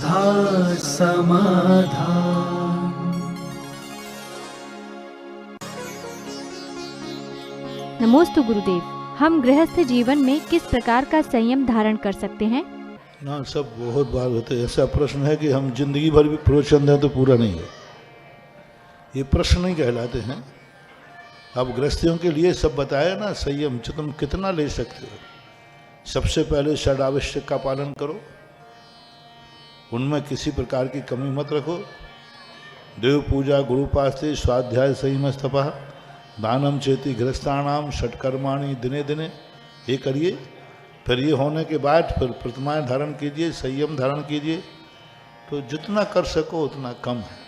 सुधा समाधान। नमोस्तु गुरुदेव, हम गृहस्थ जीवन में किस प्रकार का संयम धारण कर सकते हैं? ना सब बहुत बार होते हैं। ऐसा प्रश्न है कि हम जिंदगी भर भी प्रवचन दें तो पूरा नहीं है। ये प्रश्न नहीं कहलाते हैं। अब गृहस्थियों के लिए सब बताया ना, संयम तुम कितना ले सकते हो। सबसे पहले षड आवश्यक का पालन करो, उनमें किसी प्रकार की कमी मत रखो। देव पूजा, गुरुपास्ते, स्वाध्याय, संयम, तपः, दानम चेति गृहस्थानाम, षटकर्माणि दिने दिने, ये करिए। फिर ये होने के बाद फिर प्रतिमाएं धारण कीजिए, संयम धारण कीजिए। तो जितना कर सको उतना कम है।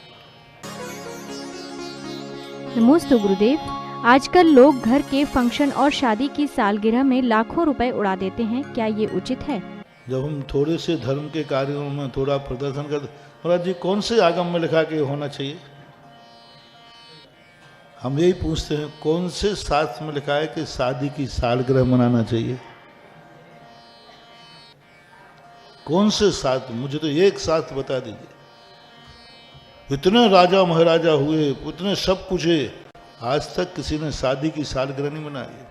नमोस्तु गुरुदेव, आजकल लोग घर के फंक्शन और शादी की सालगिरह में लाखों रुपए उड़ा देते हैं, क्या ये उचित है? जब हम थोड़े से धर्म के कार्यों में थोड़ा प्रदर्शन करते, महाराज जी कौन से आगम में लिखा के होना चाहिए? हम यही पूछते हैं, कौन से शास्त्र में लिखा है कि शादी की सालगिरह मनाना चाहिए? कौन से शास्त्र? मुझे तो एक शास्त्र बता दीजिए। इतने राजा महाराजा हुए, इतने सब कुछ है, आज तक किसी ने शादी की सालगिरह नहीं मनाई।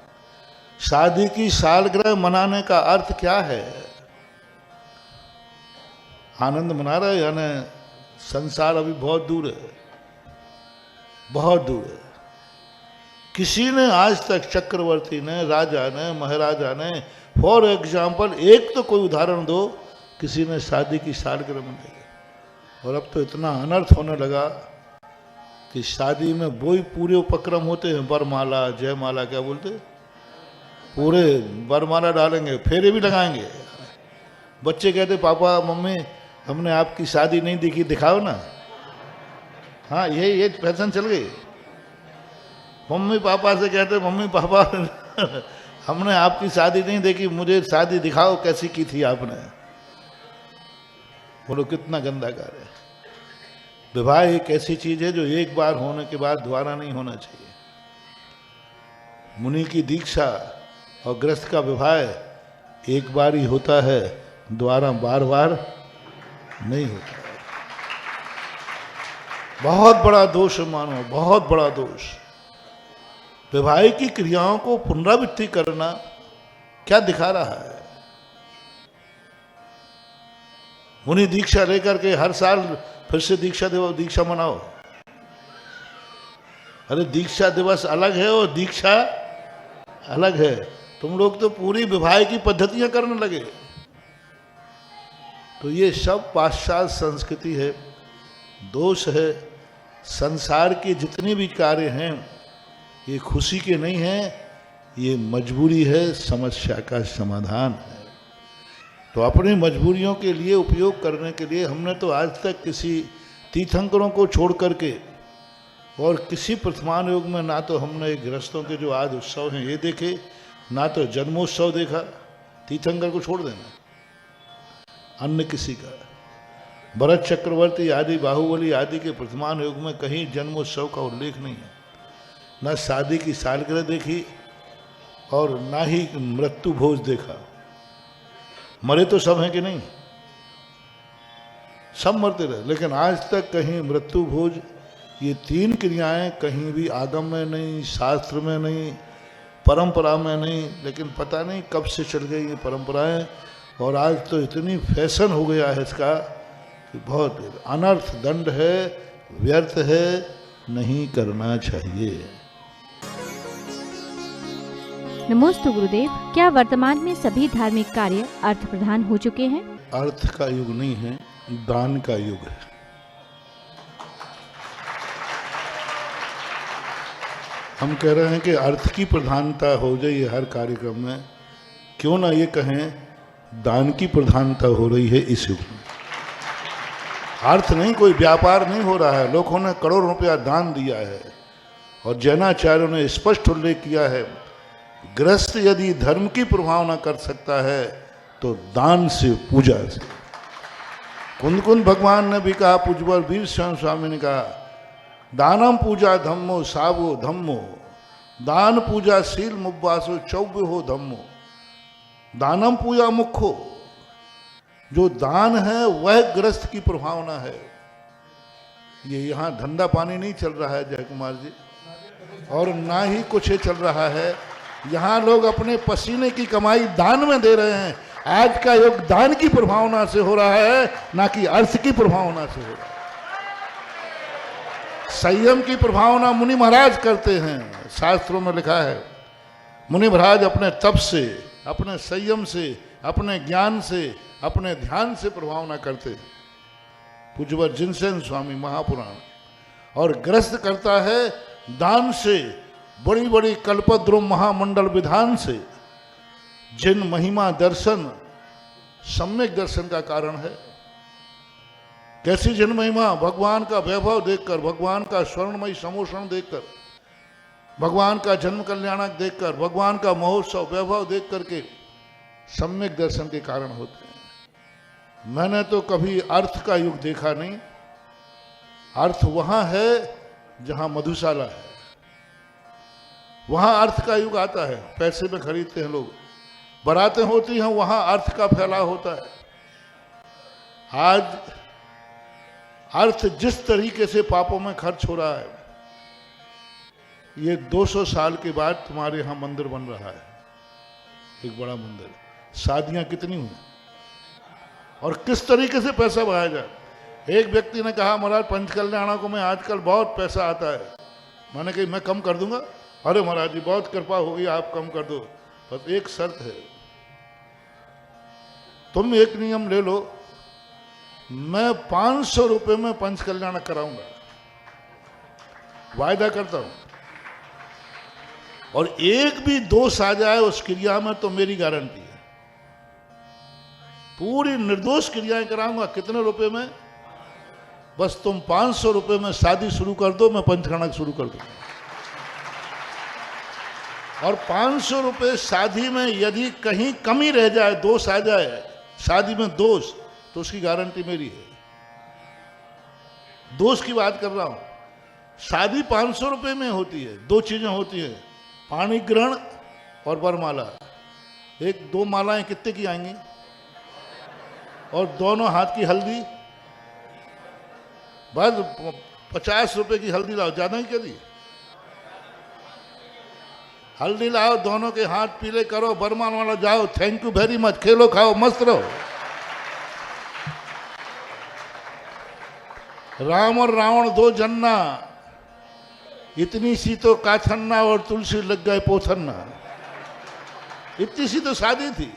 शादी की सालगिरह मनाने का अर्थ क्या है? आनंद मना रहे, यानी संसार अभी बहुत दूर है, बहुत दूर है। किसी ने आज तक, चक्रवर्ती ने, राजा ने, महाराजा ने, फॉर एग्जाम्पल एक तो कोई उदाहरण दो, किसी ने शादी की सालगिरह मनाई। और अब तो इतना अनर्थ होने लगा कि शादी में वही पूरे उपक्रम होते हैं, वरमाला, जयमाला, क्या बोलते, पूरे वरमाला डालेंगे, फेरे भी लगाएंगे। बच्चे कहते पापा मम्मी हमने आपकी शादी नहीं देखी, दिखाओ ना। हाँ, ये फैशन चल गई। मम्मी पापा से कहते मम्मी पापा हमने आपकी शादी नहीं देखी, मुझे शादी दिखाओ कैसी की थी आपने। बोलो कितना गंदा कार्य है। विवाह एक ऐसी चीज है जो एक बार होने के बाद दोबारा नहीं होना चाहिए। मुनि की दीक्षा और गृहस्थ का विवाह एक बार ही होता है, दोबारा बार बार नहीं होता। बहुत बड़ा दोष मानो, बहुत बड़ा दोष। वैवाहिक क्रियाओं को पुनरावृत्ति करना क्या दिखा रहा है? मुनि दीक्षा लेकर के हर साल फिर से दीक्षा मनाओ। अरे दीक्षा दिवस अलग है और दीक्षा अलग है। तुम लोग तो पूरी विवाह की पद्धतियां करने लगे। तो ये सब पाश्चात्य संस्कृति है, दोष है। संसार के जितने भी कार्य हैं ये खुशी के नहीं हैं, ये मजबूरी है, समस्या का समाधान है। तो अपनी मजबूरियों के लिए उपयोग करने के लिए हमने तो आज तक किसी तीर्थंकरों को छोड़ करके और किसी प्रथमान योग में ना तो हमने गृहस्थों के जो आज उत्सव हैं ये देखे, ना तो जन्मोत्सव देखा। तीर्थंकर को छोड़ देना, अन्य किसी का। भरत चक्रवर्ती आदि, बाहुबली आदि के प्रथमान योग में कहीं जन्मोत्सव का उल्लेख नहीं है। ना शादी की सालगिरह देखी और ना ही मृत्यु भोज देखा। मरे तो सब हैं कि नहीं? सब मरते रहे, लेकिन आज तक कहीं मृत्यु भोज, ये तीन क्रियाएं कहीं भी आगम में नहीं, शास्त्र में नहीं, परंपरा में नहीं। लेकिन पता नहीं कब से चल गई ये परंपराएं, और आज तो इतनी फैशन हो गया है इसका कि बहुत अनर्थ दंड है, व्यर्थ है, नहीं करना चाहिए। नमोस्तु गुरुदेव, क्या वर्तमान में सभी धार्मिक कार्य अर्थ प्रधान हो चुके हैं? अर्थ का युग नहीं है, दान का युग है। हम कह रहे हैं कि अर्थ की प्रधानता हो जाए हर कार्यक्रम में, क्यों ना ये कहें दान की प्रधानता हो रही है इस युग में। अर्थ नहीं, कोई व्यापार नहीं हो रहा है। लोगों ने करोड़ों रुपया दान दिया है और जैनाचार्यों ने स्पष्ट उल्लेख किया है, गृहस्थ यदि धर्म की प्रभावना कर सकता है तो दान से, पूजा से। कुंद कुंद भगवान ने भी कहा, पूज्यवर वीर स्वयं स्वामी ने कहा, दानम पूजा धम्मो सावो धम्मो, दान पूजा शील मुब्बासो चौव्य हो धम्मो, दानम पूजा मुखो। जो दान है वह गृहस्थ की प्रभावना है। ये यहाँ धंधा पानी नहीं चल रहा है जय कुमार जी, और ना ही कुछ चल रहा है। यहाँ लोग अपने पसीने की कमाई दान में दे रहे हैं। आज का युग दान की प्रभावना से हो रहा है, ना कि अर्थ की प्रभावना से हो रहा है। संयम की प्रभावना मुनि महाराज करते हैं, शास्त्रों में लिखा है। मुनि महाराज अपने तप से, अपने संयम से, अपने ज्ञान से, अपने ध्यान से प्रभावना करते हैं। पूज्यवर जिनसेन स्वामी महापुराण। और ग्रस्त करता है दान से, बड़ी बड़ी कल्पद्रुम महामंडल विधान से, जिन महिमा दर्शन सम्यक दर्शन का कारण है। कैसी जिन महिमा? भगवान का वैभव देखकर, भगवान का स्वर्णमयी समोषण देखकर, भगवान का जन्म कल्याणक देखकर, भगवान का महोत्सव वैभव देख करके सम्यक दर्शन के कारण होते हैं। मैंने तो कभी अर्थ का युग देखा नहीं। अर्थ वहां है जहां मधुशाला है, वहां अर्थ का युग आता है। पैसे में खरीदते हैं लोग, बारातें होती हैं, वहां अर्थ का फैलाव होता है। आज अर्थ जिस तरीके से पापों में खर्च हो रहा है, ये 200 साल के बाद तुम्हारे यहां मंदिर बन रहा है, एक बड़ा मंदिर। शादियां कितनी हुई और किस तरीके से पैसा बहाया जाए। एक व्यक्ति ने कहा, महाराज पंचकल्याणों को में आजकल बहुत पैसा आता है। मैंने कहा मैं कम कर दूंगा। अरे महाराज जी बहुत कृपा होगी, आप कम कर दो, बस एक शर्त है, तुम एक नियम ले लो, मैं 500 रुपए में पंचकल्याण कराऊंगा, वायदा करता हूं, और एक भी दोष आ जाए उस क्रिया में तो मेरी गारंटी है, पूरी निर्दोष क्रियाएं कराऊंगा। कितने रुपए में? बस तुम 500 रुपए में शादी शुरू कर दो, मैं पंचकल्याण शुरू कर दूंगा। और 500 रुपए शादी में यदि कहीं कमी रह जाए, दोष आ जाए शादी में दोष, तो उसकी गारंटी मेरी है। दोष की बात कर रहा हूं। शादी 500 रुपए में होती है। दो चीजें होती हैं, पाणी ग्रहण और वरमाला। एक दो मालाएं कितने की आएंगी? और दोनों हाथ की हल्दी, बस 50 रुपए की हल्दी लाओ, ज्यादा ही क्या दी? हल्दी लाओ, दोनों के हाथ पीले करो, बरमान वाला जाओ, थैंक यू वेरी मच, खेलो खाओ मस्त रहो। राम और रावण दो जन्ना, इतनी सी तो काछन्ना और तुलसी लग गए पोथन्ना। इतनी सी तो शादी थी।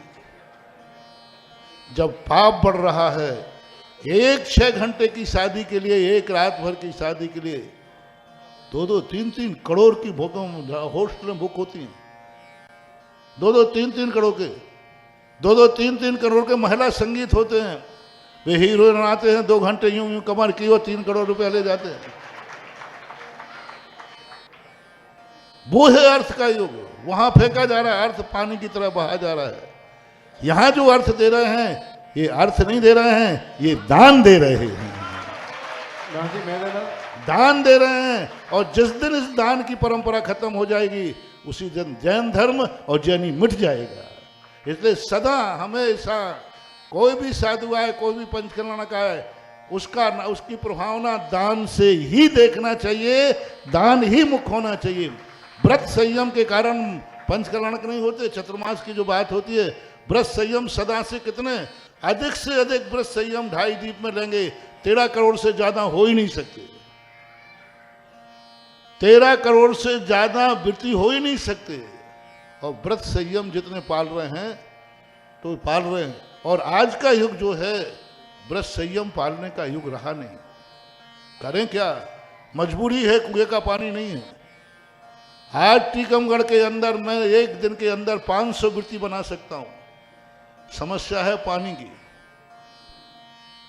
जब पाप बढ़ रहा है, एक 6 घंटे की शादी के लिए, एक रात भर की शादी के लिए 2-2, 3-3 करोड़ की होस्टलें बुक होती हैं। 2-2, 3-3 करोड़ के, 2-2, 3-3 करोड़ के महिला संगीत होते हैं। वे हीरोइन आते हैं, 2 घंटे यूं यूं कमर की, वो 3 करोड़ रुपया ले जाते हैं। वो है अर्थ का युग। वहां फेंका जा रहा है, अर्थ पानी की तरह बहा जा रहा है। यहां जो अर्थ दे रहे हैं, ये अर्थ नहीं दे रहे हैं, ये दान दे रहे हैं, दान दे रहे हैं। और जिस दिन इस दान की परंपरा खत्म हो जाएगी, उसी दिन जैन धर्म और जैनी मिट जाएगा। इसलिए सदा हमेशा कोई भी साधु आए, कोई भी पंचकल्याण का आए, उसकी प्रभावना दान से ही देखना चाहिए, दान ही मुख्य होना चाहिए। व्रत संयम के कारण पंचकल्याणक नहीं होते। चतुर्मास की जो बात होती है, व्रत संयम सदा से कितने अधिक से अधिक व्रत संयम 2.5 दीप में लेंगे, 13 करोड़ से ज्यादा हो ही नहीं सकते। 13 करोड़ से ज्यादा वृत्ति हो ही नहीं सकते। और व्रत संयम जितने पाल रहे हैं तो पाल रहे हैं। और आज का युग जो है, व्रत संयम पालने का युग रहा नहीं। करें क्या? मजबूरी है, कुएं का पानी नहीं है। आज टीकमगढ़ के अंदर मैं एक दिन के अंदर 500 वृत्ति बना सकता हूं। समस्या है पानी की,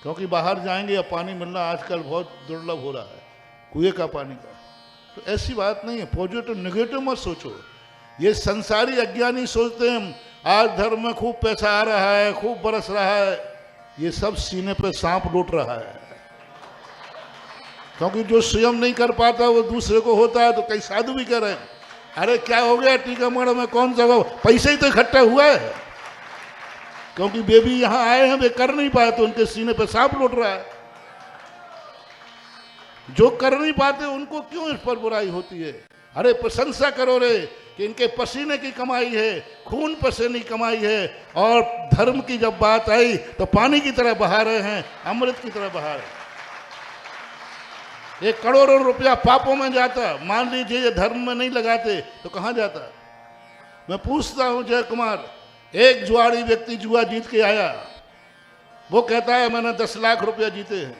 क्योंकि बाहर जाएंगे या पानी मिलना आजकल बहुत दुर्लभ हो रहा है, कुएं का पानी का। तो ऐसी बात नहीं है। पॉजिटिव नेगेटिव मत सोचो। ये संसारी अज्ञानी सोचते हैं आज धर्म में खूब पैसा आ रहा है, खूब बरस रहा है। ये सब सीने पे सांप लूट रहा है। क्योंकि जो स्वयं नहीं कर पाता वो दूसरे को होता है। तो कई साधु भी कह रहे हैं, अरे क्या हो गया टीकमगढ़ में, कौन सा पैसे ही तो इकट्ठा हुआ है। क्योंकि वे भी यहां आए हैं, वे कर नहीं पाए तो उनके सीने पे सांप लौट रहा है। जो कर नहीं पाते उनको क्यों इस पर बुराई होती है? अरे प्रशंसा करो रे कि इनके पसीने की कमाई है, खून पसीने की कमाई है, और धर्म की जब बात आई तो पानी की तरह बहा रहे हैं, अमृत की तरह बहा रहे हैं। ये करोड़ों रुपया पापों में जाता, मान लीजिए ये धर्म में नहीं लगाते तो कहां जाता? मैं पूछता हूं जय कुमार, एक जुआड़ी व्यक्ति जुआ जीत के आया, वो कहता है मैंने 10 लाख रुपया जीते हैं।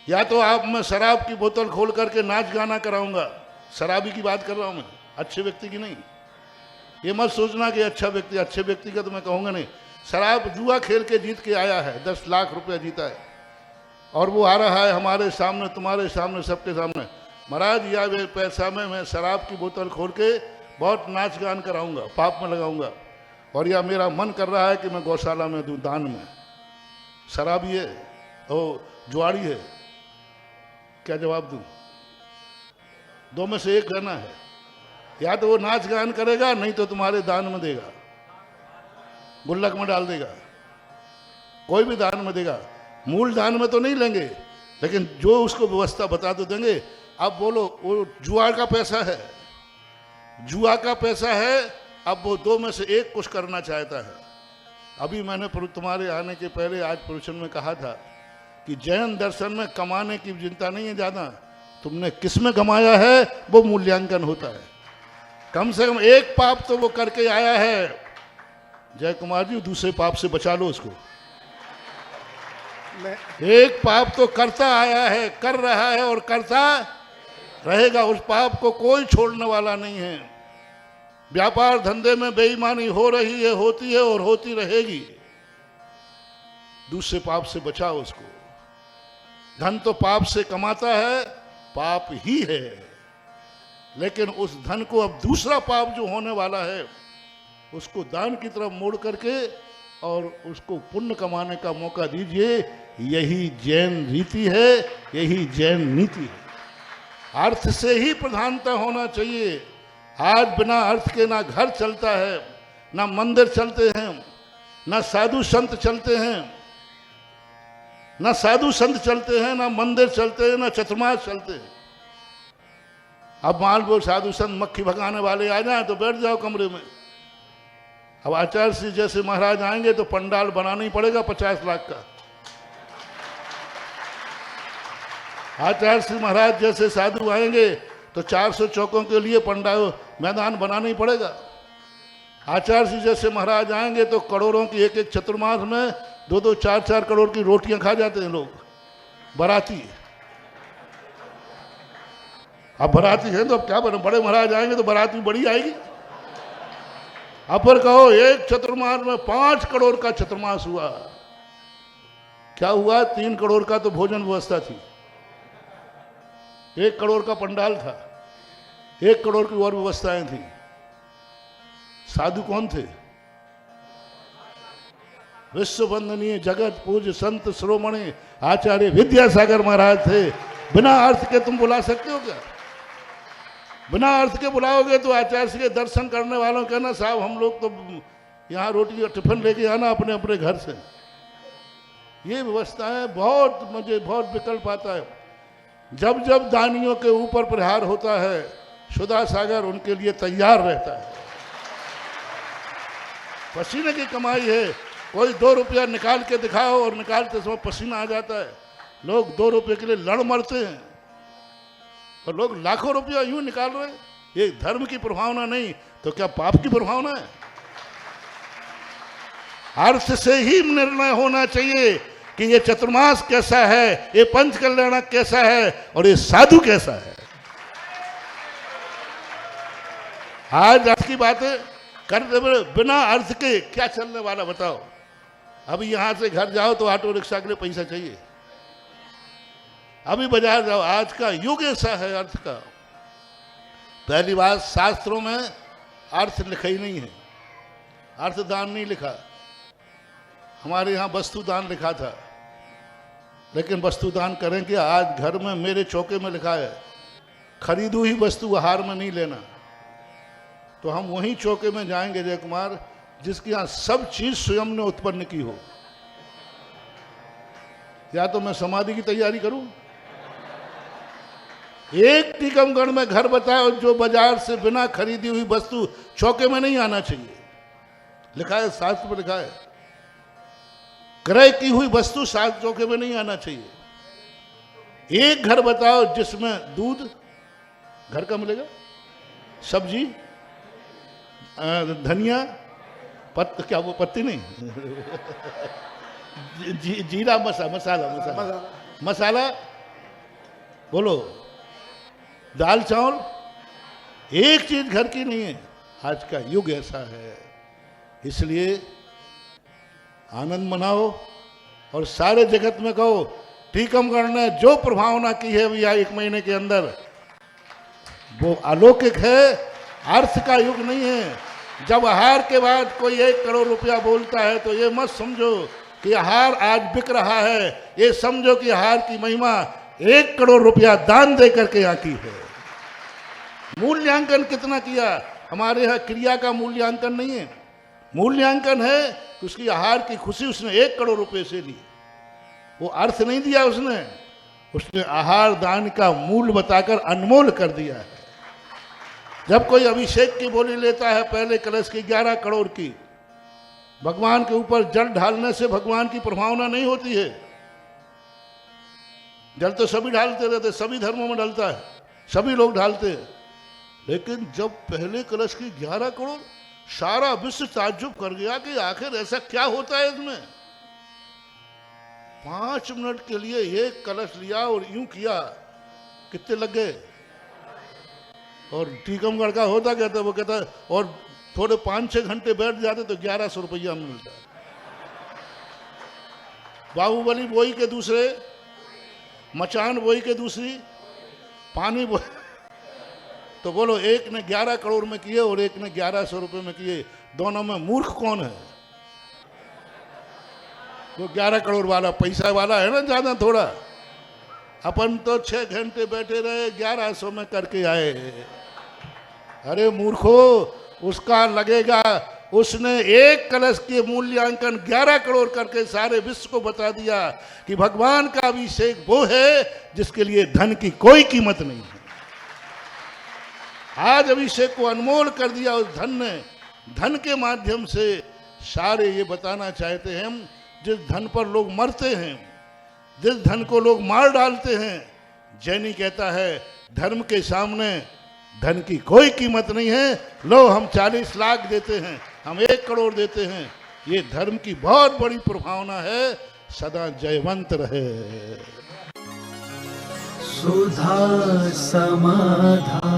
या तो आप, मैं शराब की बोतल खोल करके नाच गाना कराऊंगा, शराबी की बात कर रहा हूं मैं, अच्छे व्यक्ति की नहीं। ये मत सोचना कि अच्छे व्यक्ति का तो मैं कहूंगा नहीं। शराब जुआ खेल के जीत के आया है, 10 लाख रुपया जीता है, और वो आ रहा है हमारे सामने, तुम्हारे सामने, सबके सामने, महाराज या वे पैसा में मैं शराब की बोतल खोल के बहुत नाच गान कराऊंगा, पाप में लगाऊंगा, और या मेरा मन कर रहा है कि मैं गौशाला में दूं दान में। शराबी है, ओ जुआड़ी है, क्या जवाब दूं? दो में से एक कहना है, या तो वो नाच गान करेगा, नहीं तो तुम्हारे दान में देगा, गुल्लक में डाल देगा, कोई भी दान में देगा। मूल दान में तो नहीं लेंगे, लेकिन जो उसको व्यवस्था बता तो देंगे। अब बोलो, वो जुआ का पैसा है, जुआ का पैसा है, अब वो दो में से एक कुछ करना चाहता है। अभी मैंने तुम्हारे आने के पहले आज प्रवचन में कहा था कि जैन दर्शन में कमाने की चिंता नहीं है ज्यादा, तुमने किस में कमाया है वो मूल्यांकन होता है। कम से कम एक पाप तो वो करके आया है। जय कुमार जी, दूसरे पाप से बचा लो उसको। एक पाप तो करता आया है, कर रहा है और करता रहेगा, उस पाप को कोई छोड़ने वाला नहीं है। व्यापार धंधे में बेईमानी हो रही है, होती है और होती रहेगी, दूसरे पाप से बचाओ उसको। धन तो पाप से कमाता है, पाप ही है, लेकिन उस धन को अब दूसरा पाप जो होने वाला है उसको दान की तरफ मोड़ करके और उसको पुण्य कमाने का मौका दीजिए। यही जैन रीति है, यही जैन नीति है। अर्थ से ही प्रधानता होना चाहिए। आज बिना अर्थ के ना घर चलता है, ना मंदिर चलते हैं, ना साधु संत चलते हैं, ना साधु संत चलते हैं, ना मंदिर चलते हैं, ना चतुर्मास चलते हैं। अब मान लो साधु संत मक्खी भगाने वाले आ जाए तो बैठ जाओ कमरे में। अब आचार्य श्री जैसे महाराज आएंगे तो पंडाल बनाना ही पड़ेगा 50 लाख का। आचार्य श्री महाराज जैसे साधु आएंगे तो 400 चौकों के लिए पंडाल मैदान बनाना ही पड़ेगा। आचार्य श्री जैसे महाराज आएंगे तो करोड़ों की एक एक चतुर्मास में 2-2, 4-4 करोड़ की रोटियां खा जाते हैं लोग, बाराती। अब बाराती है तो अब क्या बने, बड़े महाराज आएंगे तो बाराती बड़ी आएगी। अब पर कहो एक चतुर्मास में 5 करोड़ का चतुर्मास हुआ, क्या हुआ? 3 करोड़ का तो भोजन व्यवस्था थी, 1 करोड़ का पंडाल था, 1 करोड़ की और व्यवस्थाएं थी। साधु कौन थे? विश्व वंदनीय जगत पूज्य संत शिरोमणि आचार्य विद्यासागर महाराज थे। बिना अर्थ के तुम बुला सकते हो क्या? बिना अर्थ के बुलाओगे तो आचार्य के दर्शन करने वालों कहना साहब हम लोग तो यहाँ रोटी और टिफिन लेके आना अपने अपने घर से। ये व्यवस्थाएं बहुत, मुझे बहुत विकल्प आता है। जब जब दानियों के ऊपर प्रहार होता है, सुधा सागर उनके लिए तैयार रहता है। पसीने की कमाई है, कोई 2 रुपया निकाल के दिखाओ और निकालते समय पसीना आ जाता है। लोग 2 रुपये के लिए लड़ मरते हैं और लोग लाखों रुपया यूं निकाल रहे हैं। ये धर्म की प्रभावना नहीं तो क्या पाप की प्रभावना है? अर्थ से ही निर्णय होना चाहिए कि ये चतुर्मास कैसा है, ये पंच कल्याणक कैसा है और ये साधु कैसा है। आज अर्थ की बातें करते बिना अर्थ के क्या चलने वाला बताओ। अभी यहां से घर जाओ तो ऑटो रिक्शा के लिए पैसा चाहिए, अभी बाजार जाओ। आज का युग ऐसा है अर्थ का। पहली बात, शास्त्रों में अर्थ लिखा ही नहीं है, अर्थदान नहीं लिखा। हमारे यहाँ वस्तुदान लिखा था, लेकिन वस्तुदान करें क्या? आज घर में मेरे चौके में लिखा है खरीदू ही वस्तु, हार में नहीं लेना। तो हम वहीं चौके में जाएंगे जय कुमार, जिसके यहां सब चीज स्वयं ने उत्पन्न की हो। या तो मैं समाधि की तैयारी करूं। एक टीकमगढ़ में घर बताओ जो बाजार से बिना खरीदी हुई वस्तु चौके में नहीं आना चाहिए। लिखा है, शास्त्र में लिखा है, क्रय की हुई वस्तु सात चौके में नहीं आना चाहिए। एक घर बताओ जिसमें दूध घर का मिलेगा, सब्जी, धनिया, क्या वो पत्ती नहीं जीरा मसाला बोलो, दाल चावल, एक चीज घर की नहीं है। आज का युग ऐसा है, इसलिए आनंद मनाओ और सारे जगत में कहो टीकमगढ़ ने जो प्रभावना की है भैया 1 महीने के अंदर, वो अलौकिक है, अर्थ का युग नहीं है। जब आहार के बाद कोई 1 करोड़ रुपया बोलता है तो ये मत समझो कि आहार आज बिक रहा है, ये समझो कि आहार की महिमा 1 करोड़ रुपया दान दे करके यहाँ की है। मूल्यांकन कितना किया, हमारे यहाँ क्रिया का मूल्यांकन नहीं है, मूल्यांकन है कि उसकी आहार की खुशी उसने 1 करोड़ रुपए से ली। वो अर्थ नहीं दिया उसने आहार दान का मूल्य बताकर अनमोल कर दिया है। जब कोई अभिषेक की बोली लेता है पहले कलश की 11 करोड़ की, भगवान के ऊपर जल ढालने से भगवान की प्रभावना नहीं होती है। जल तो सभी ढालते रहते, सभी धर्मों में ढलता है, सभी लोग ढालते हैं, लेकिन जब पहले कलश की 11 करोड़, सारा विश्व ताज्जुब कर गया कि आखिर ऐसा क्या होता है इसमें। 5 मिनट के लिए एक कलश लिया और यूं किया, कितने लग गए। और टीकमगढ़ का होता क्या था, वो कहता और थोड़े 5-6 घंटे बैठ जाते तो 1100 रुपया मिलता। बाहुबली बोई के दूसरे, मचान बोई के दूसरी, पानी बोई, तो बोलो एक ने 11 करोड़ में किए और एक ने 1100 रुपए में किए, दोनों में मूर्ख कौन है। वो 11 करोड़ वाला पैसा वाला है ना ज्यादा थोड़ा, अपन तो 6 घंटे बैठे रहे 1100 में करके आए। अरे मूर्खो, उसका लगेगा, उसने एक कलश के मूल्यांकन 11 करोड़ करके सारे विश्व को बता दिया कि भगवान का अभिषेक वो है जिसके लिए धन की कोई कीमत नहीं है। आज अभिषेक को अनमोल कर दिया उस धन ने। धन के माध्यम से सारे ये बताना चाहते हैं हम, जिस धन पर लोग मरते हैं, जिस धन को लोग मार डालते हैं, जैनी कहता है धर्म के सामने धन की कोई कीमत नहीं है। लो हम 40 लाख देते हैं, हम 1 करोड़ देते हैं, ये धर्म की बहुत बड़ी प्रभावना है। सदा जयवंत रहे। सुधा समाधान।